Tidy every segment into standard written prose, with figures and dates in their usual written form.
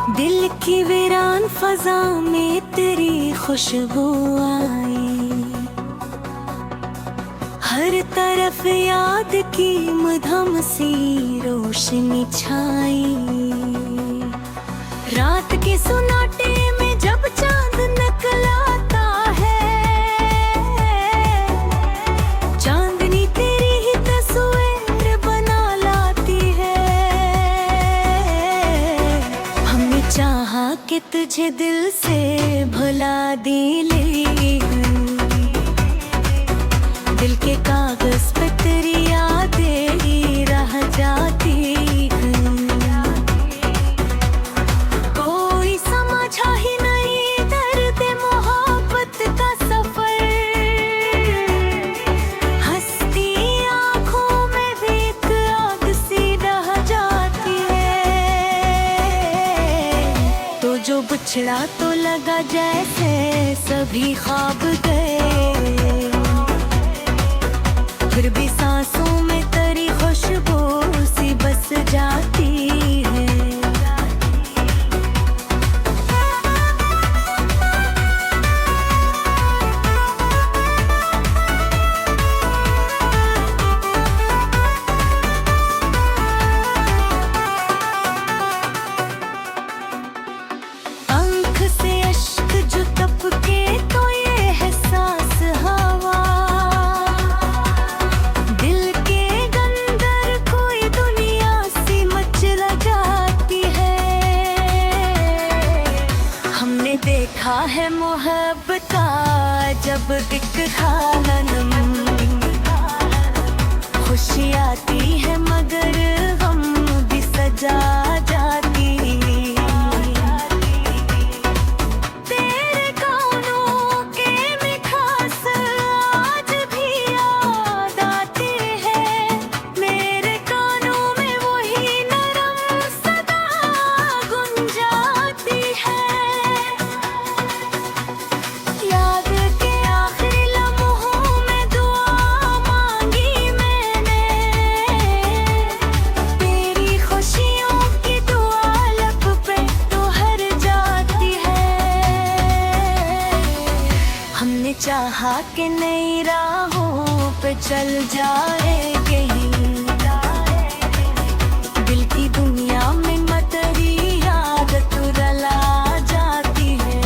दिल की वीरान फजा में तेरी खुशबू आई, हर तरफ याद की मधम सी रोशनी छाई। रात के सुनाटे में जब चांद निकलाता है, चांदनी तेरी ही तस्वीर बना लाती है। हमने चाहा कि तुझे दिल से भुला दी, दिल के कागज पे तेरी यादें ही रह जाती हैं। कोई समझा ही नहीं दर्द मोहब्बत का सफर, हंसती आँखों में भी एक आग सी रह जाती है। तो जो बिछड़ा तो लगा जैसे सभी ख्वाब गए, फिर भी सांसों में तेरी खुशबू सी बस जाती है। आँख से अश्क जो टपके तो ये है सांस हवा, देखा है मोहब्बत का जब एक खालन, खुशी आती है मगर गम भी सजा जाती। तेरे गानों के मिठास आज भी याद आती है, मेरे कानों में वही नरम सदा गुंजाती है। चाहा कि नई राहों पे चल जाएंगे, दिल की दुनिया में मतरी याद तुरला जाती है।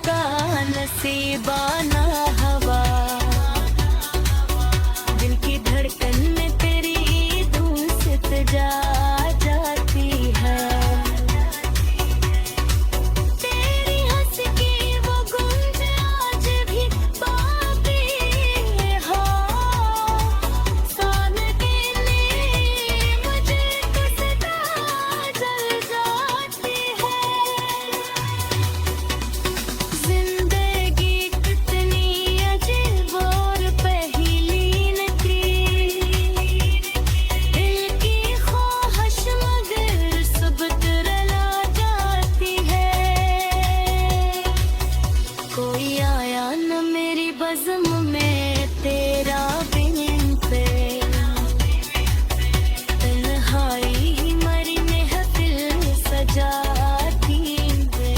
का नसीबाना हवा, दिल की धड़कन में तेरी धुन सित जा जाती है। तेरी हंस की वो गूंज आज भी बाकी हो, सान के लिए मुझे तो सदा जल जाती है। जिंदगी कितनी अजीब और पहेली निकली, दिल की ख्वाहिश मगर सब तरला जाती है। कोई आया न मेरी बज़्म में तेरा बिन पे, तन्हाई ही मरी महफिल सजाती है।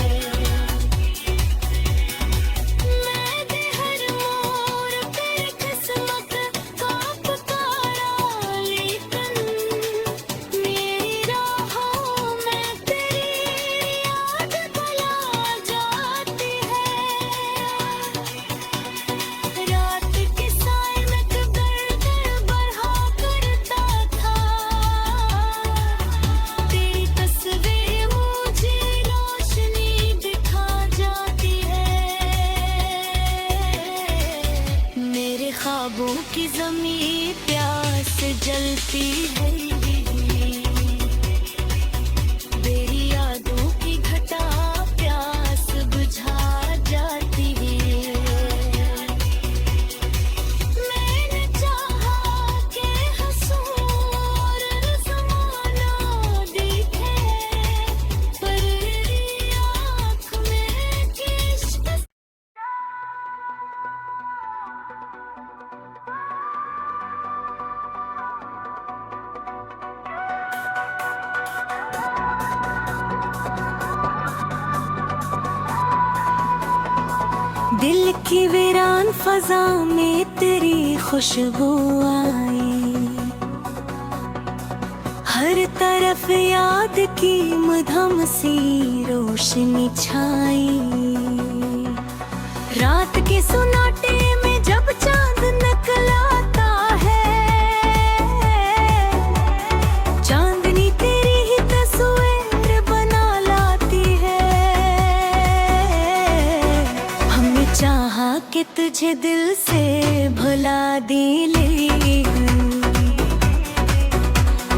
मैं दे हर मोड़ पे किस्मत का पुकारा, लेकिन मेरी राहों में तेरी याद भुला जाती है। रात के साए में तू दर-दर बरहा करता था, तेरी तस्वीर मुझे रोशनी दिखा जाती है। मेरे ख्वाबों की ज़मीं प्यास जलती है, तेरी यादों की घटा प्यास बुझा जाती है। मैंने चाहा कि हंसूं और ज़माना देखे, पर तेरी आँख में इश्क दिल की वीरान फजा में तेरी खुशबू आई, हर तरफ याद की मधम सी रोशनी छाई। रात के सुनाटे में जब चांद निकलाता है, चांदनी तेरी ही तस्वीर बना लाती है। हमने चाहा कि तुझे दिल से भुला दी, लेकिन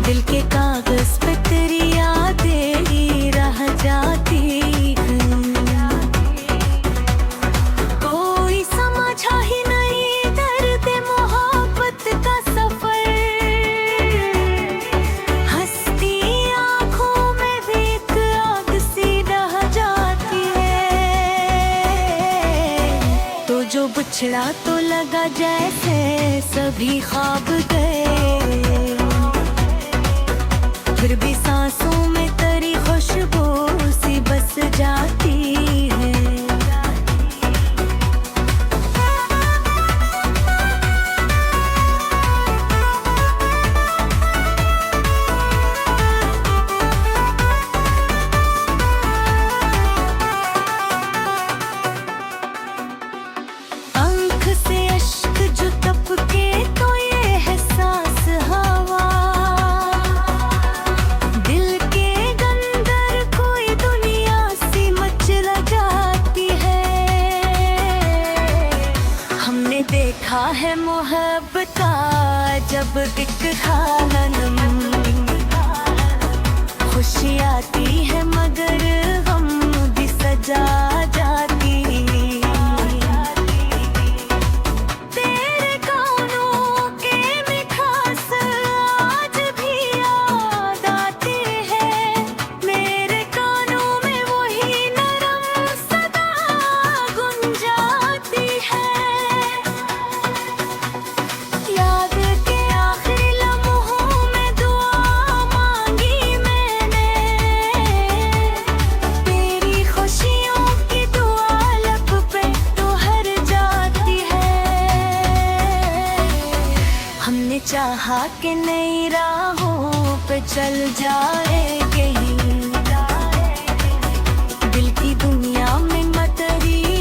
दिल के कागज पे तेरी यादें ही रह जाती हैं। कोई समझा ही नहीं दर्द मोहब्बत का सफर, हंसती आँखों में भी एक आग सी रह जाती है। तो जो बिछड़ा तो लगा जैसे सभी ख्वाब गए, फिर भी सांसों में तेरी खुशबू सी बस जाती है। आँख से अश्क जो टपके तो ये है सांस हवा, दिल के गंदर कोई दुनिया सी मचला जाती है। हमने देखा है मोहब्बत का जब एक खानम, खुशी आती है मगर गम भी सजा जाती। तेरे गानों के मिठास आज भी याद आती है, मेरे कानों में वही नरम सदा गुंजाती है। याद के आखिरी लम्हों में दुआ मांगी मैंने, तेरी खुशियों की दुआ लब पे तो हर जाती है। हमने चाहा कि नई राहों पे चल जाए कहीं, दिल की दुनिया में मतरी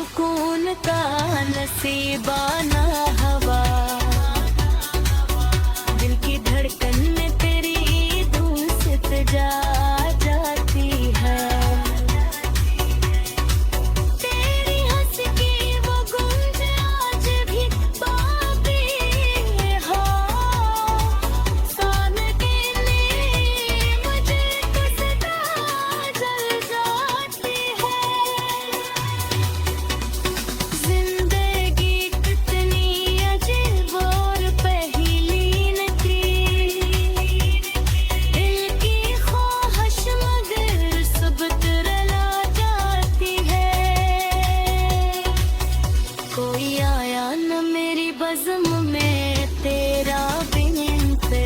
सुकून का नसीबाना हवा, दिल की धड़कन में तेरी धुन सित जा जाती है। तेरी हंस की वो गूंज आज भी बाकी हो, सान के लिए मुझे तो सदा जल जाती है। जिंदगी कितनी अजीब और पहेली निकली, दिल की ख्वाहिश मगर सब तुरला जाती है। कोई आया न मेरी बज़्म में तेरा बिन पे,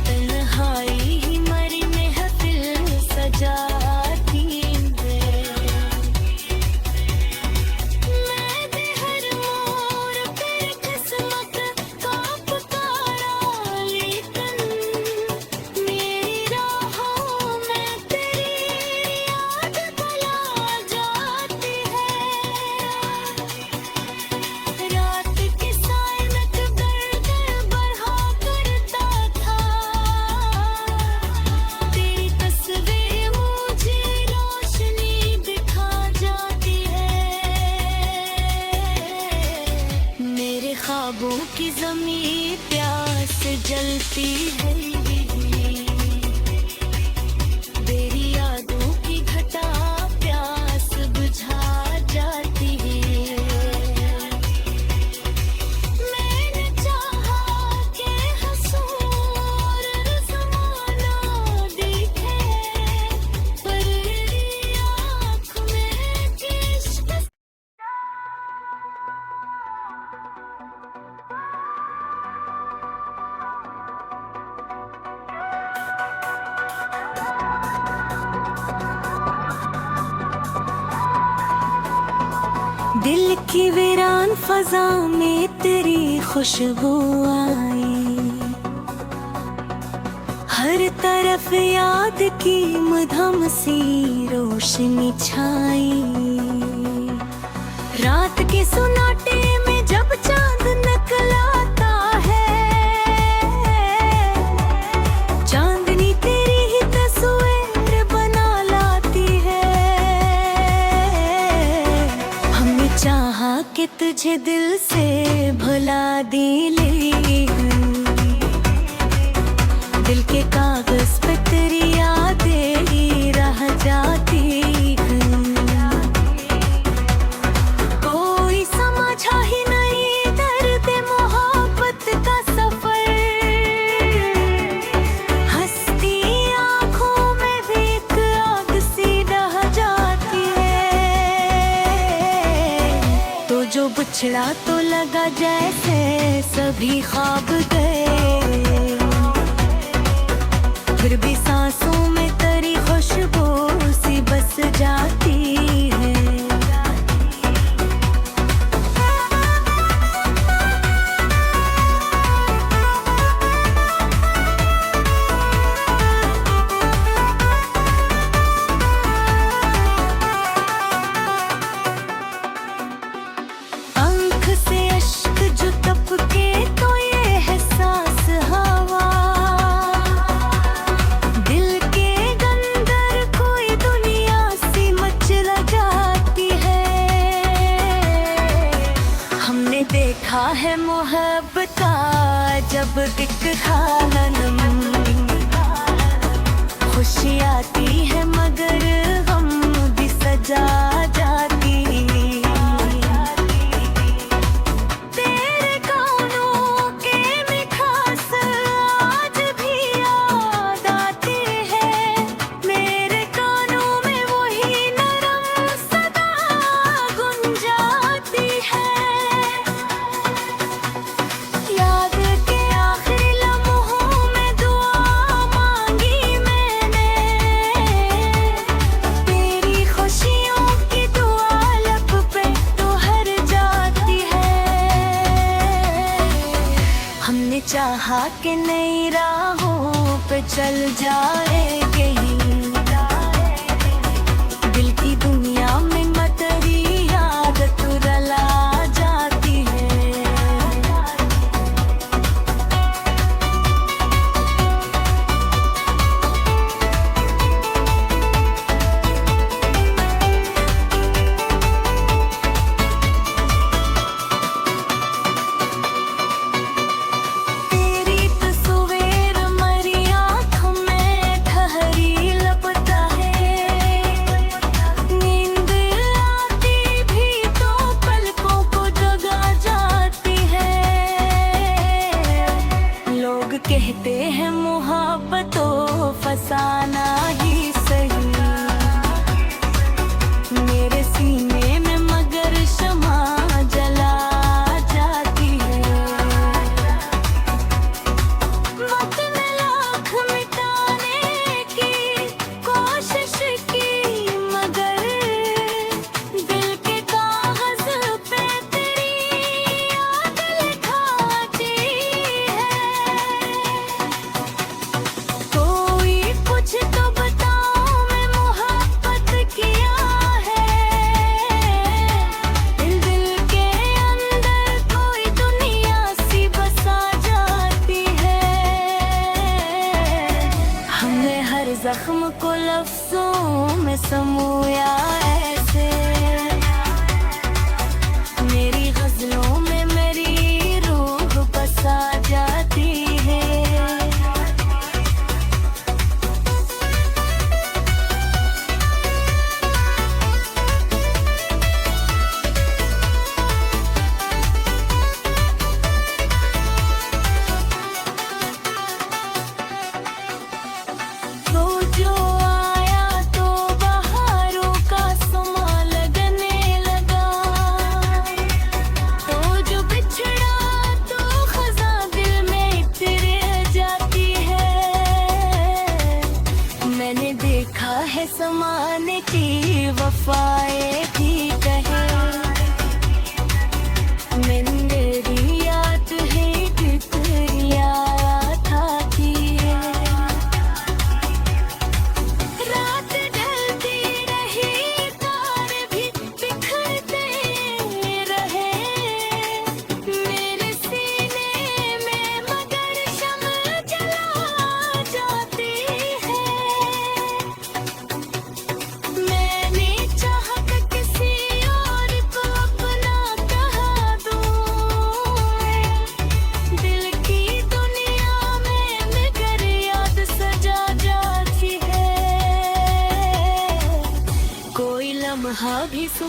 तन्हाई ही मरी महफिल सजाती है। मैं भी हर मोड़ पे किस्मत का पुकारा, लेकिन मेरी राहों में तेरी याद भुला जाती है। रात के साए में तू दर्द बढ़ा करता था, तेरी तस्वीर मुझे रोशनी दिखा जाती है। मेरे ख्वाबों की ज़मीं प्यास जलती है, तेरी यादों की घटा प्यास बुझा जाती है। मैंने चाहा कि हंसूं और ज़माना देखे, पर तेरी आँख में इश्क दिल की वीरान फजा में तेरी खुशबू आई, हर तरफ याद की मधम सी रोशनी छाई। रात के सुनाटे में जब चांद निकलाता है, चांदनी तेरी ही तस्वीर बना लाती है। हमने चाहा कि तुझे दिल से भुला दी, लेकिन दिल के कागज पे तेरी यादें ही रह जाती हैं। कोई समझा ही नहीं दर्द मोहब्बत का सफर, हंसती आँखों में भी एक आग सी रह जाती है। तो जो बिछड़ा तो लगा जैसे सभी ख्वाब गए, फिर भी सांसों में तेरी खुशबू सी बस जाती है। आँख से अश्क जो टपके तो ये है सांस हवा, दिल के गंदर कोई दुनिया सी मचला जाती है। हमने देखा है मोहब्बत का जब एक खानम, खुशी आती है मगर गम भी सजा जाती। तेरे गानों के मिठास आज भी याद आती है, मेरे कानों में वही नरम सदा गुंजाती है। याद के आखिरी लम्हों में दुआ मांगी मैंने, तेरी खुशियों की दुआ लब पे तो हर जाती है। हमने चाहा कि नई राहों पे चल जाए कहीं, दिल की दुनिया में मत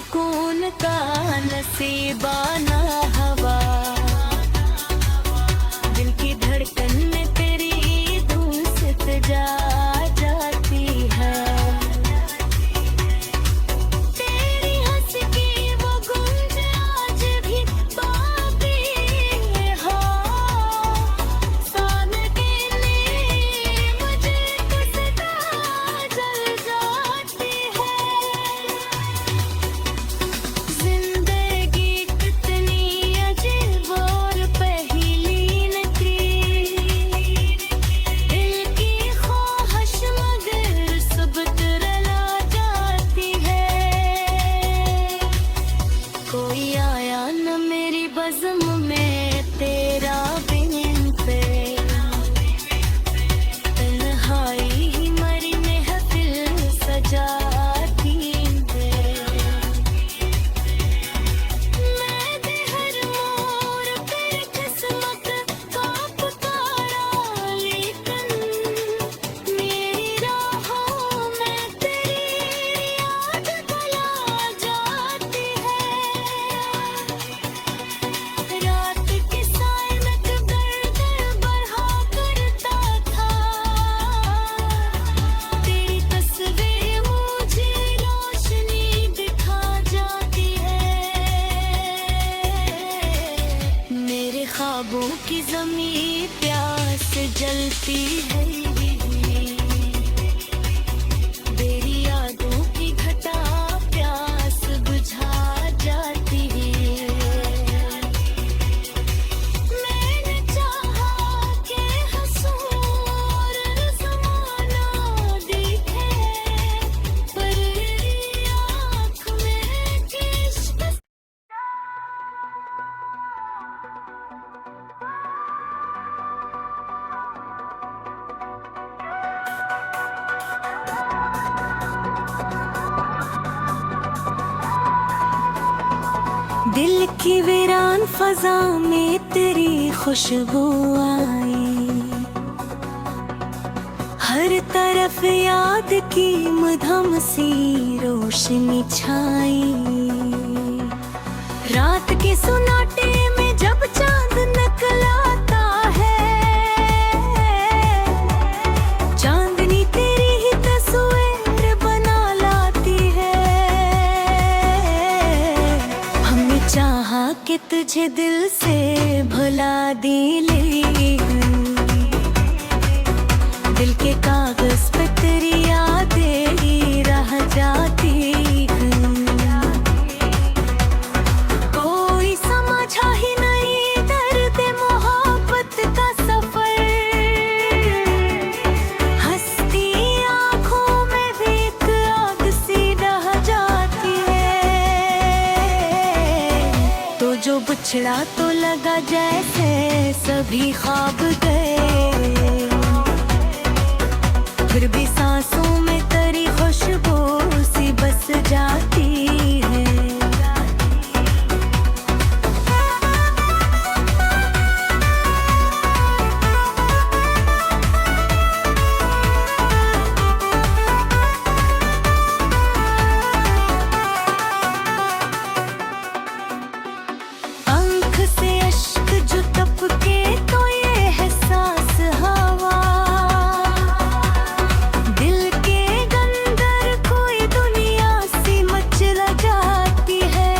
सुकून का नसीबाना हवा, दिल की धड़कन में तेरी धुन से जा जाती है। तेरी हंस की वो गूंज आज भी बाकी है। सान के लिए मुझे किसका जल जाती है। जिंदगी कितनी अजीब और पहेली निकली, दिल की ख्वाहिश मगर सब तुरला जाती है। कोई आया न मेरी बज़्म में तेरा बिन पे, तन्हाई ही मरी महफिल सजाती है। मैं दे हर मोड़ पे किस्मत का पुकारा, लेकिन मेरी राहों में तेरी याद भुला जाती है। रात के साए में तू दर्द बढ़ा करता था, तेरी तस्वीर मुझे रोशनी दिखा जाती है। मेरे ख्वाबों की ज़मीं प्यास जलती है, तेरी यादों की घटा प्यास बुझा जाती है। मैंने चाहा कि हंसूं और ज़माना देखे, पर आँख में इश्क दिल की वीरान फजा में तेरी खुशबू आई, हर तरफ याद की मधम सी रोशनी छाई। रात के सुनाटे में जब चांद निकलाता है, चांदनी तेरी ही तस्वीर बना लाती है। हमने चाहा कि तुझे दिल से भुला दी, लेकिन दिल के कागज पे तेरी यादें ही रह जाती हैं। कोई समझा ही नहीं दर्द मोहब्बत का सफर, हंसती आँखों में भी एक आग सी रह जाती है। तो जो बिछड़ा तो लगा जैसे सभी ख्वाब गए, फिर भी सांसों में तेरी खुशबू सी बस जाती है। आँख से अश्क जो टपके तो ये है सांस हवा, दिल के गंदर कोई दुनिया सी मचला जाती है।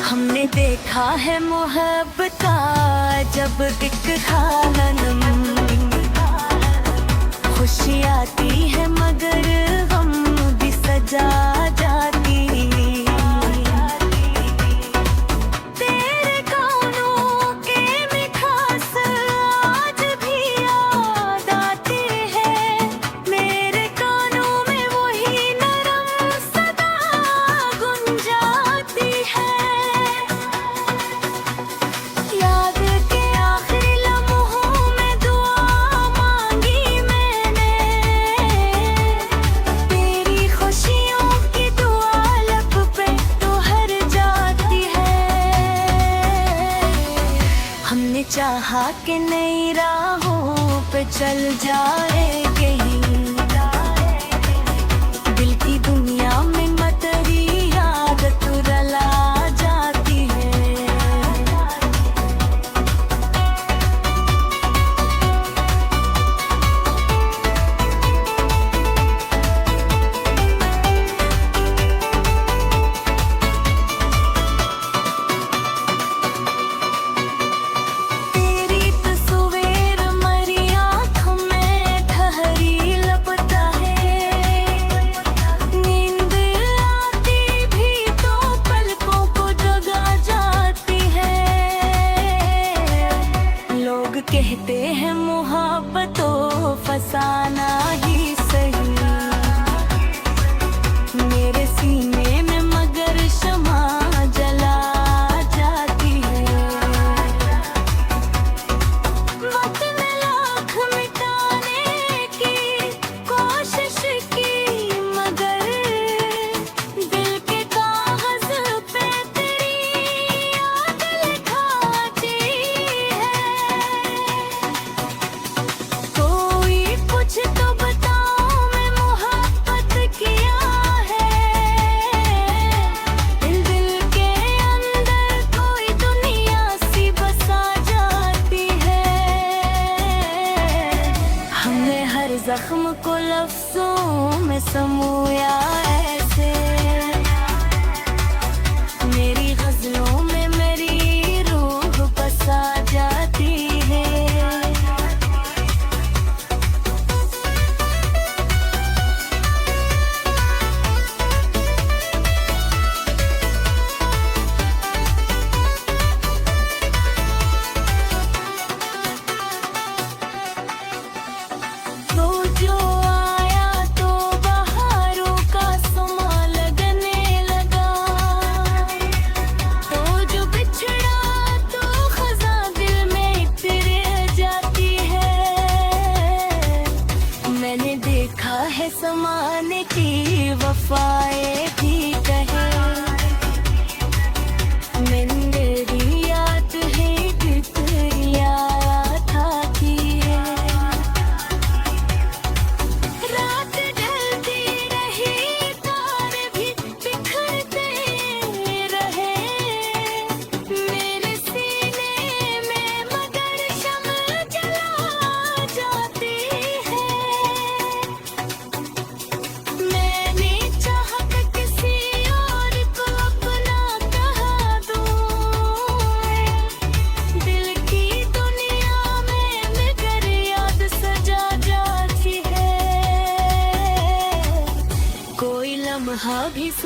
हमने देखा है मोहब्बत का जब एक खानम, खुशी आती है मगर गम भी सजा जाती। तेरे गानों के मिठास आज भी याद आती है, मेरे कानों में वही नरम सदा गुंजाती है। याद के आखिरी लम्हों में दुआ मांगी मैंने, तेरी खुशियों की दुआ लब पे तो हर जाती है। हमने चाहा कि नई राहों पे चल जाए कहीं, दिल की दुनिया में मत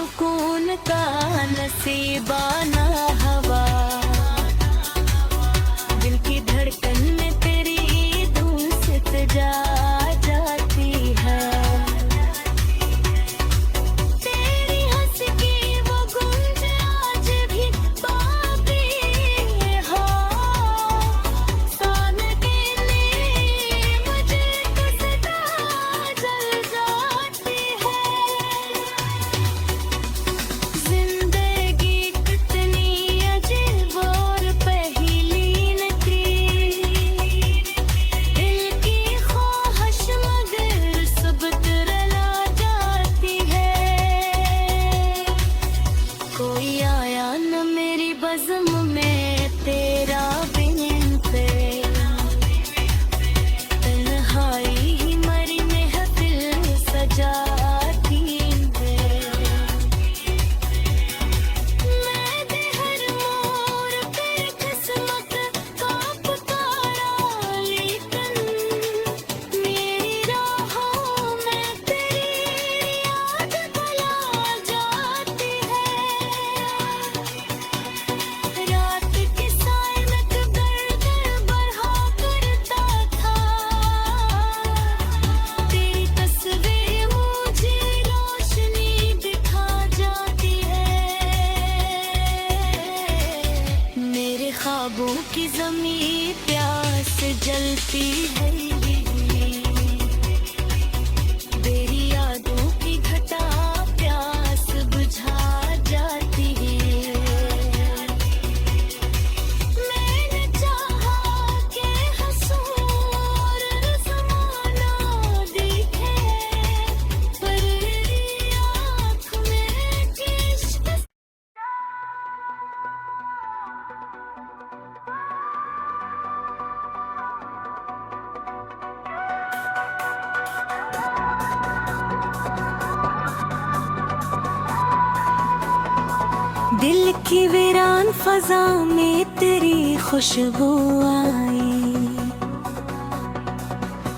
सुकून का नसीबाना हवा, दिल की धड़कन में तेरी धुन सित जा जाती है। तेरी हंस की वो गूंज आज भी बाकी है। सान के लिए मुझे तो सदा जल जाती है। जिंदगी कितनी अजीब और पहेली निकली, दिल की ख्वाहिश मगर सब तुरला जाती है। कोई आया न मेरी बज़्म में तेरा बिन पे, तन्हाई ही मरी महफिल सजाती है। मैं दे हर मोड़ पे किस्मत का पुकारा, लेकिन मेरी राहों में तेरी याद भुला जाती है। रात के साए में तू दर्द बढ़ा करता था, तेरी तस्वीर मुझे रोशनी दिखा जाती है। मेरे ख्वाबों की ज़मीं प्यास जलती है, तेरी यादों की घटा प्यास बुझा जाती है। मैंने चाहा कि हंसूं और ज़माना देखे, पर तेरी आँख में इश्क दिल की वीरान फजा में तेरी खुशबू आई,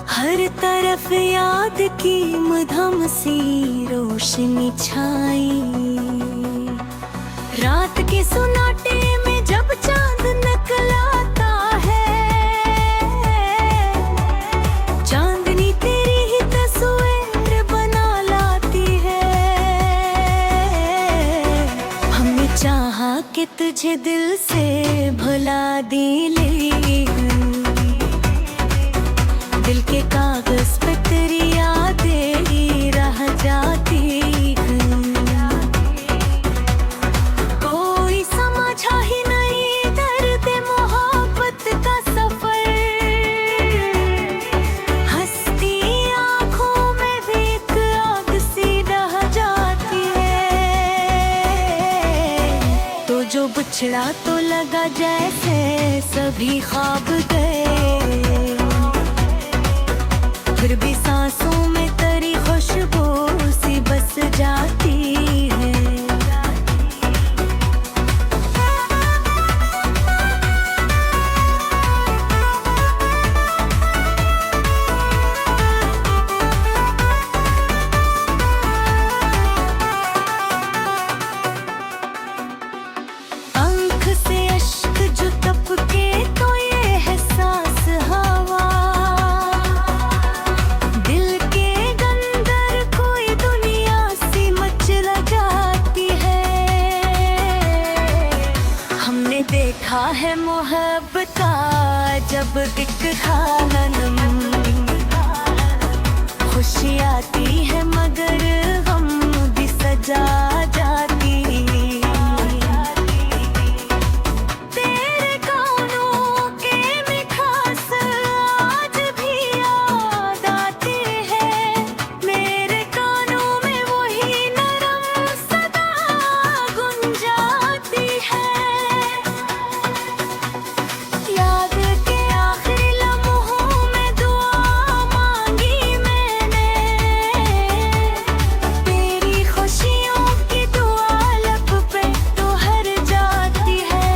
हर तरफ याद की मधम सी रोशनी छाई। रात के सुनाटे में जब चांद निकलाता है, चांदनी तेरी ही तस्वीर बना लाती है। हमने चाहा कि तुझे दिल से भुला दी, लेकिन दिल के कागज पे तेरी यादें ही रह जाती हैं। कोई समझा ही नहीं दर्द मोहब्बत का सफर, हंसती आँखों में भी एक आग सी रह जाती है। तो जो बिछड़ा तो लगा जैसे सभी ख्वाब गए, फिर भी सांसों में तेरी खुशबू सी बस जाती है। आँख से अश्क जो टपके तो ये है सांस हवा, दिल के अंदर कोई दुनिया सी मचला जाती है। हमने देखा है मोहब्बत का जब एक खानम, खुशी आती है मगर गम भी सजा जाती। तेरे गानों के मिठास आज भी याद आती है, मेरे कानों में वही नरम सदा गुंजाती है। याद के आखिरी लम्हों में दुआ मांगी मैंने, तेरी खुशियों की दुआ लब पे तो हर जाती है।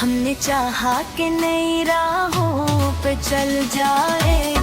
हमने चाहा कि नई राहों पे चल जाए,